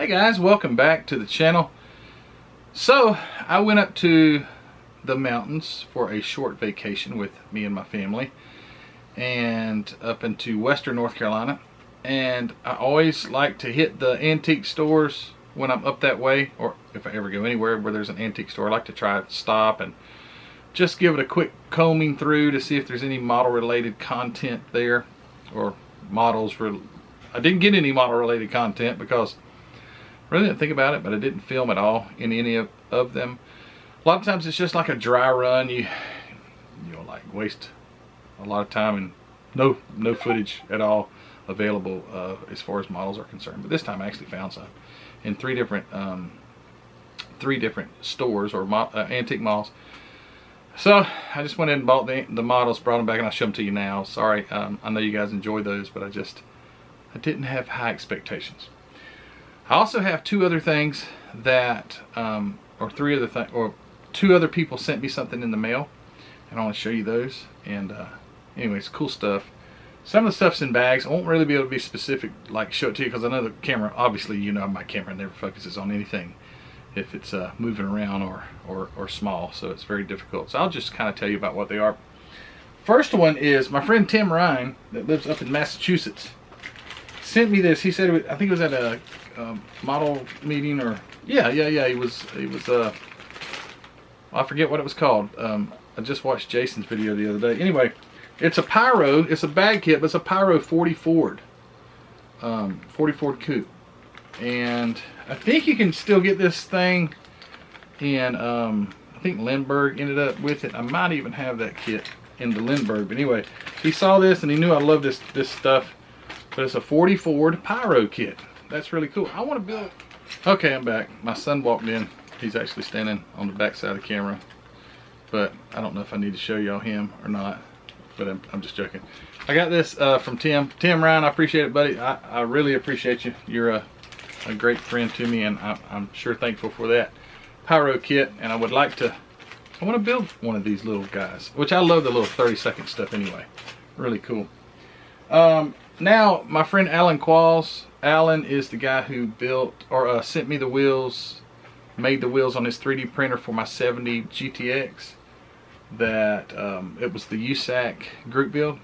Hey guys, welcome back to the channel. So I went up to the mountains for a short vacation with me and my family, and up into western North Carolina, and I always like to hit the antique stores when I'm up that way, or if I ever go anywhere where there's an antique store. I like to try to stop and just give it a quick combing through to see if there's any model related content there, or models. I didn't get any model related content because I really didn't think about it, but I didn't film at all in any of them. A lot of times it's just like a dry run. You know, like waste a lot of time and no footage at all available as far as models are concerned. But this time I actually found some in three different stores or antique malls. So I just went in and bought the models, brought them back, and I'll show them to you now. Sorry, I know you guys enjoy those, but I didn't have high expectations. I also have two other things that, or two other people sent me something in the mail, and I want to show you those. And anyways, cool stuff. Some of the stuff's in bags. I won't really be able to be specific, like show it to you, because I know the camera, obviously, you know, my camera never focuses on anything if it's moving around or small, so it's very difficult. So I'll just kind of tell you about what they are. First one is my friend Tim Ryan that lives up in Massachusetts sent me this. He said I think it was at a model meeting, or yeah, he was I forget what it was called. I just watched Jason's video the other day. Anyway, it's a pyro, it's a bag kit, but it's a pyro 40 Ford coupe, and I think you can still get this thing in I think Lindbergh ended up with it. I might even have that kit in the Lindbergh, but anyway, he saw this and he knew I love this stuff. But it's a 40 Ford pyro kit. That's really cool. I want to build. Okay, I'm back. My son walked in. He's actually standing on the back side of the camera, but I don't know if I need to show y'all him or not, but I'm just joking. I got this from Tim Ryan. I appreciate it, buddy. I really appreciate you. You're a great friend to me, and I'm sure thankful for that pyro kit. And I want to build one of these little guys, which I love the little 30-second stuff anyway. Really cool. Now, my friend Alan Qualls. Alan is the guy who built or sent me the wheels, made the wheels on his 3D printer for my 70 GTX. That it was the USAC group build,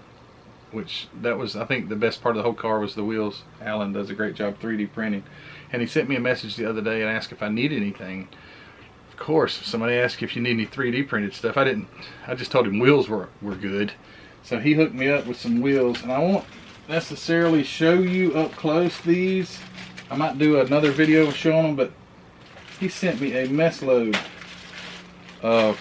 which that was, I think, the best part of the whole car was the wheels. Alan does a great job 3D printing, and he sent me a message the other day and asked if I need anything. Of course, if somebody asked if you need any 3D printed stuff, I just told him wheels were good. So he hooked me up with some wheels, and I won't necessarily show you up close these. I might do another video showing them, but he sent me a mess load of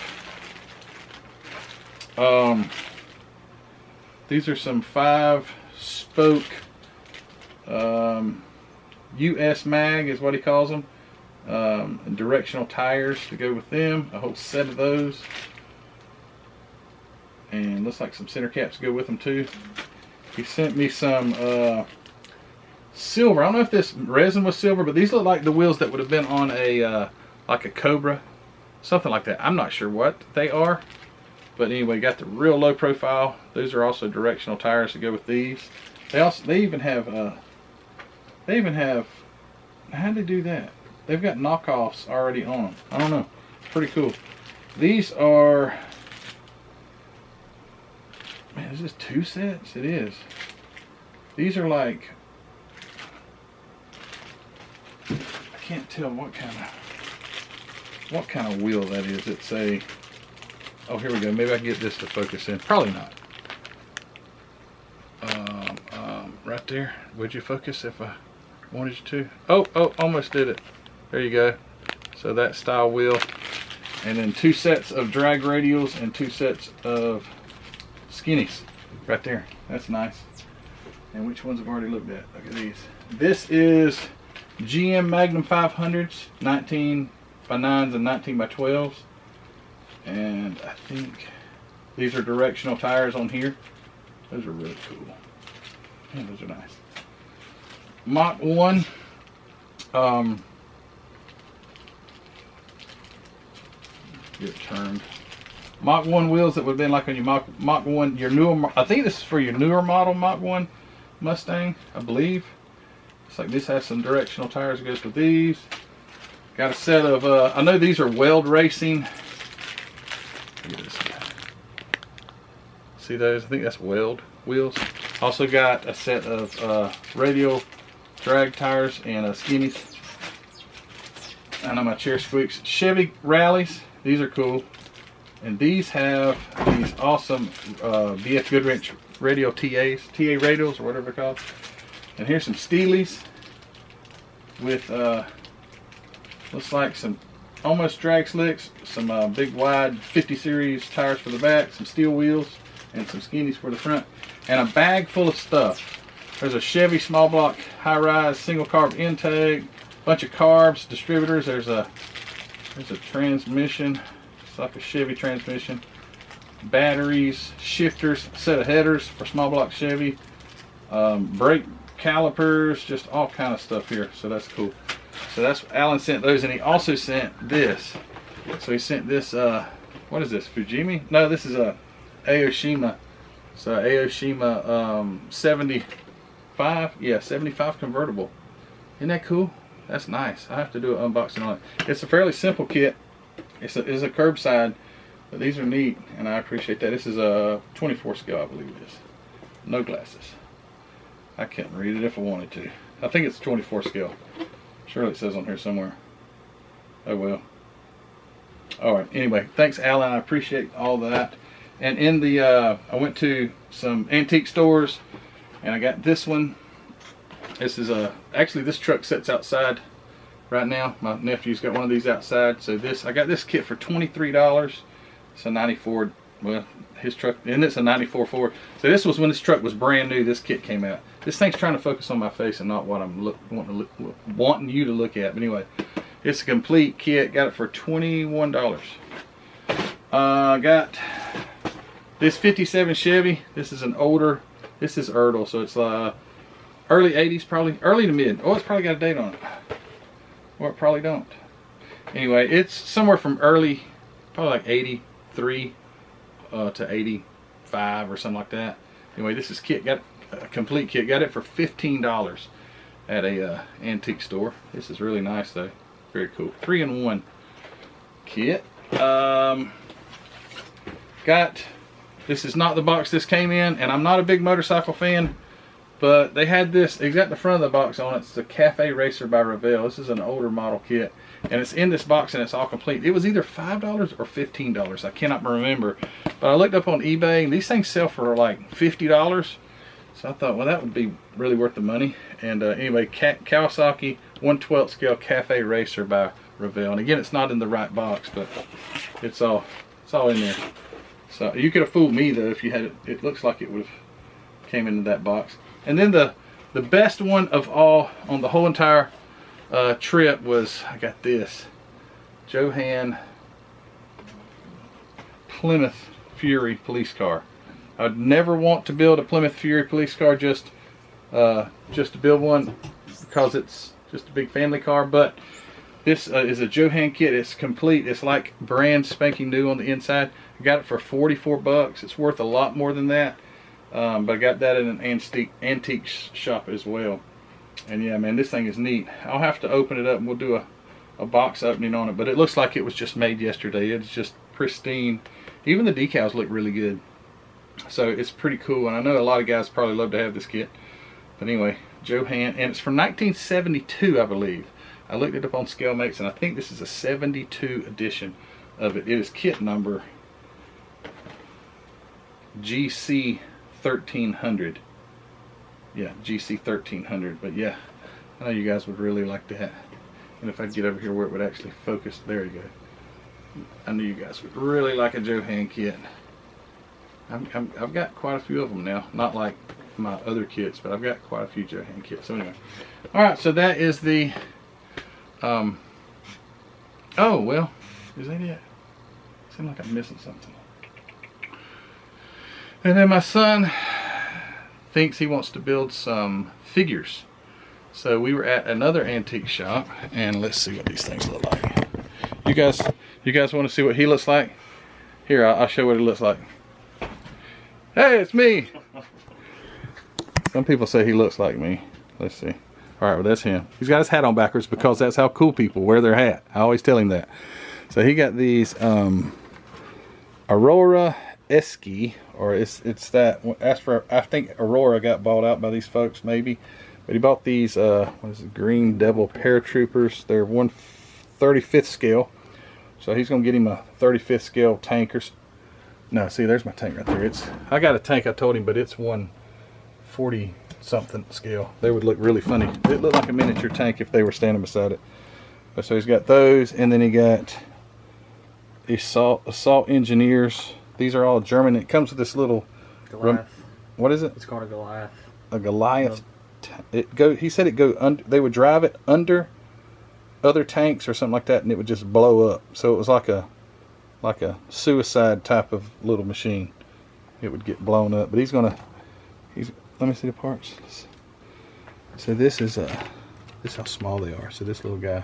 these are some 5-spoke US mag is what he calls them, and directional tires to go with them, a whole set of those, and looks like some center caps to go with them too. He sent me some silver. I don't know if this resin was silver, but these look like the wheels that would have been on a like a Cobra, something like that. I'm not sure what they are, but anyway, got the real low profile. Those are also directional tires to go with these. They even have how'd they do that? They've got knockoffs already on them. I don't know. Pretty cool. These are, man, is this 2 sets? It is. These are like, I can't tell what kind of wheel that is. It's a, oh, here we go. Maybe I can get this to focus in. Probably not. Right there. Would you focus if I wanted you to? Oh, almost did it. There you go. So that style wheel, and then 2 sets of drag radials and 2 sets of skinnies right there. That's nice. And which ones I've already looked at? Look at these. This is GM Magnum 500s, 19 by 9s and 19 by 12s, and I think these are directional tires on here. Those are really cool. Yeah, those are nice. Mach 1 get it turned. Mach 1 wheels that would have been like on your Mach 1, your newer, I think this is for your newer model Mach 1 Mustang, I believe. Looks like this has some directional tires that goes with these. Got a set of, I know these are Weld Racing. Look at this. See those? I think that's Weld wheels. Also got a set of radial drag tires and skinnies. I know my chair squeaks. Chevy Rallies. These are cool. And these have these awesome BF Goodrich radial TAs, TA radials or whatever they're called. And here's some Steelies with looks like some almost drag slicks, some big wide 50 series tires for the back, some steel wheels, and some skinnies for the front, and a bag full of stuff. There's a Chevy small block high rise single carb intake, bunch of carbs, distributors. There's a transmission. It's like a Chevy transmission. Batteries, shifters, set of headers for small block Chevy, brake calipers, just all kind of stuff here. So that's cool. So that's Alan sent those, and he also sent this. So he sent this. What is this? Fujimi? No, this is a Aoshima. So Aoshima 75. Yeah, 75 convertible. Isn't that cool? That's nice. I have to do an unboxing on it. It's a fairly simple kit. It's a curbside, but these are neat, and I appreciate that. This is a 24 scale, I believe it is. No glasses. I can't read it if I wanted to. I think it's 24 scale. Surely it says on here somewhere. Oh well. Alright, anyway, thanks Alan, I appreciate all that. And in the, I went to some antique stores, and I got this one. This is actually this truck sits outside right now. My nephew's got one of these outside. So I got this kit for $23. It's a 94, well, his truck, and it's a 94 Ford. So this was when this truck was brand new, this kit came out. This thing's trying to focus on my face and not what I'm wanting you to look at. But anyway, it's a complete kit. Got it for $21. Got this 57 Chevy. This is an older, this is Erdl, so it's early 80s, probably, early to mid. Oh, it's probably got a date on it. Or it probably don't. Anyway, it's somewhere from early, probably like 83 to 85 or something like that. Anyway, this is kit, got a complete kit. Got it for $15 at a antique store. This is really nice though. Very cool. 3-in-1 kit. Got, this is not the box this came in, and I'm not a big motorcycle fan, but they had this exact the front of the box on it. It's the Cafe Racer by Revell. This is an older model kit, and it's in this box and it's all complete. It was either $5 or $15. I cannot remember, but I looked up on eBay and these things sell for like $50. So I thought, well, that would be really worth the money. And anyway, Kawasaki 1/12 scale Cafe Racer by Revell. And again, it's not in the right box, but it's all in there. So you could have fooled me though if you had it. It looks like it would have came into that box. And then the best one of all on the whole entire trip was, I got this Johan Plymouth Fury police car. I'd never want to build a Plymouth Fury police car just to build one because it's just a big family car, but this is a Johan kit. It's complete. It's like brand spanking new on the inside. I got it for 44 bucks. It's worth a lot more than that. But I got that in an antique shop as well. And yeah, man, this thing is neat. I'll have to open it up and we'll do a box opening on it. But it looks like it was just made yesterday. It's just pristine. Even the decals look really good. So it's pretty cool. And I know a lot of guys probably love to have this kit. But anyway, Johan. And it's from 1972, I believe. I looked it up on ScaleMates, and I think this is a 72 edition of it. It is kit number GC 1300. Yeah, GC 1300. But yeah, I know you guys would really like that. And if I get over here where it would actually focus, there you go. I know you guys would really like a Johan kit. I've got quite a few of them now. Not like my other kits, but I've got quite a few Johan kits. So anyway, all right. So that is the. Oh well, is that it? Seems like I'm missing something. And then my son thinks he wants to build some figures. So we were at another antique shop, and let's see what these things look like. You guys want to see what he looks like? Here, I'll show what it looks like. Hey, it's me. Some people say he looks like me. Let's see. All right, well, that's him. He's got his hat on backwards because that's how cool people wear their hat. I always tell him that. So he got these Aurora Esky, or it's that. As for, I think Aurora got bought out by these folks maybe, but he bought these what is it, Green Devil Paratroopers. They're 1/35th scale. So he's gonna get him a 35th scale tank or. No, see, there's my tank right there. I got a tank, I told him, but it's 1/40 something scale. They would look really funny. It looked like a miniature tank if they were standing beside it. So he's got those, and then he got assault engineers. These are all German. It comes with this little Goliath. What is it? It's called a Goliath. A Goliath. He said it go under. They would drive it under other tanks or something like that, and it would just blow up. So it was like a suicide type of little machine. It would get blown up. But let me see the parts. So this is how small they are. So this little guy,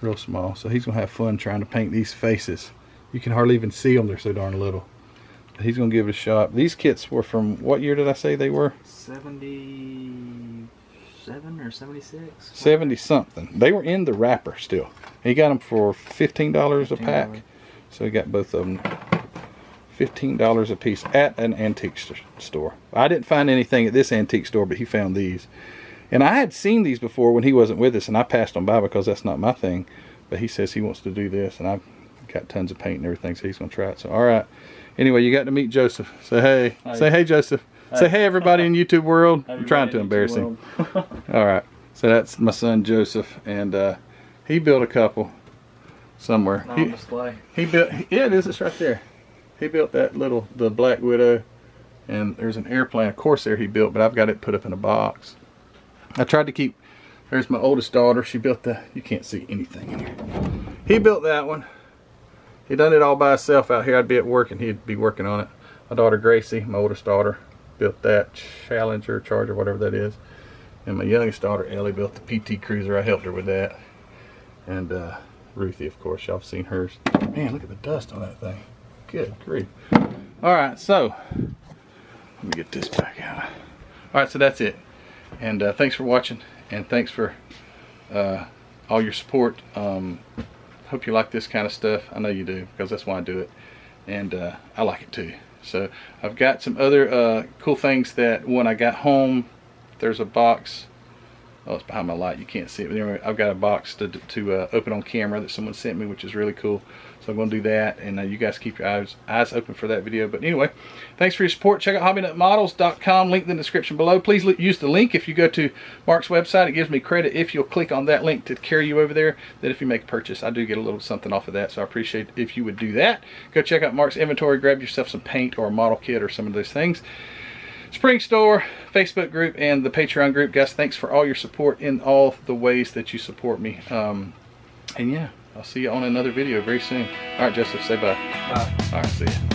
real small. So he's gonna have fun trying to paint these faces. You can hardly even see them, they're so darn little. But he's gonna give it a shot. These kits were from, what year did I say they were? 77 or 76? 70 something. They were in the wrapper still. He got them for $15 a pack. So he got both of them $15 a piece at an antique store. I didn't find anything at this antique store, but he found these. And I had seen these before when he wasn't with us, and I passed them by because that's not my thing. But he says he wants to do this, and I've got tons of paint and everything, so he's going to try it. So, all right. Anyway, you got to meet Joseph. Say hey. Hey. Say hey, Joseph. Hey. Say hey, everybody in YouTube world. I'm trying to embarrass him. All right. So that's my son, Joseph, and he built a couple somewhere. Not on display. He built, yeah, it is. It's right there. He built that the Black Widow, and there's an airplane, a Corsair he built, but I've got it put up in a box. I tried to keep, there's my oldest daughter. She built you can't see anything in here. He built that one. He done it all by himself out here. I'd be at work and he'd be working on it. My daughter Gracie, my oldest daughter, built that Challenger, Charger, whatever that is. And my youngest daughter Ellie built the PT Cruiser. I helped her with that. And Ruthies, of course, y'all have seen hers. Man, look at the dust on that thing. Good grief. All right, so let me get this back out. All right, so that's it. And thanks for watching, and thanks for all your support. Hope you like this kind of stuff. I know you do, because that's why I do it, and I like it too. So I've got some other cool things that when I got home, there's a box. Oh, it's behind my light, you can't see it, but anyway, I've got a box to open on camera that someone sent me, which is really cool. So I'm going to do that, and you guys keep your eyes open for that video. But anyway, thanks for your support. Check out hobbynutmodels.com, link in the description below. Please use the link if you go to Mark's website. It gives me credit if you'll click on that link to carry you over there. That if you make a purchase, I do get a little something off of that, so I appreciate if you would do that. Go check out Mark's inventory, grab yourself some paint or a model kit or some of those things. Spring Store, Facebook group, and the Patreon group. Guys, thanks for all your support in all the ways that you support me. And yeah, I'll see you on another video very soon. All right, Joseph, say bye. Bye. All right, see you.